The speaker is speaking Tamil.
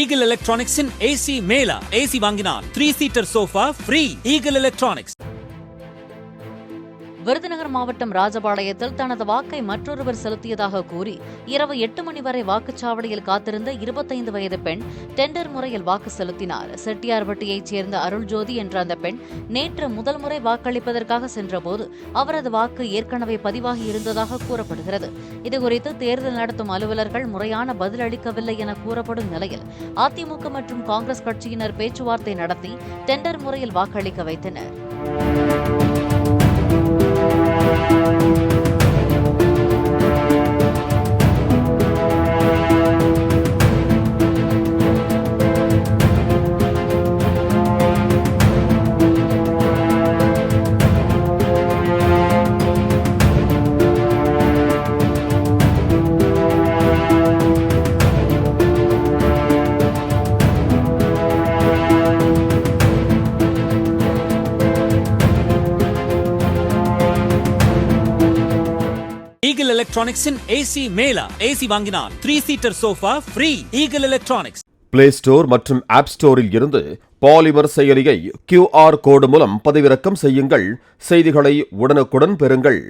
Eagle Electronics in AC Mela. AC வாங்கினால் 3-seater sofa free. Eagle Electronics. Virudhunagar மாவட்டம் ராஜபாளையத்தில் தனது வாக்கை மற்றொருவர் செலுத்தியதாக கூறி இரவு 8 மணி வரை வாக்குச்சாவடியில் காத்திருந்த 25 வயது பெண் டெண்டர் முறையில் வாக்கு செலுத்தினார். செட்டியார்பட்டியைச் சேர்ந்த அருள்ஜோதி என்ற அந்த பெண் நேற்று முதல் முறை வாக்களிப்பதற்காக சென்றபோது அவரது வாக்கு ஏற்கனவே பதிவாகி இருந்ததாக கூறப்படுகிறது. இதுகுறித்து தேர்தல் நடத்தும் அலுவலர்கள் முறையான பதில் அளிக்கவில்லை என கூறப்படும் நிலையில் அதிமுக மற்றும் காங்கிரஸ் கட்சியினர் பேச்சுவார்த்தை நடத்தி டெண்டர் முறையில் வாக்களிக்க வைத்தனர். Eagle Electronics in AC Mela. AC வாங்கினால் 3-seater sofa free. Eagle Electronics. Play store மற்றும் ஆப் ஸ்டோரில் இருந்து பாலிமர் செயலியை QR கோடு மூலம் பதிவிறக்கம் செய்யுங்கள். செய்திகளை உடனுக்குடன் பெறுங்கள்.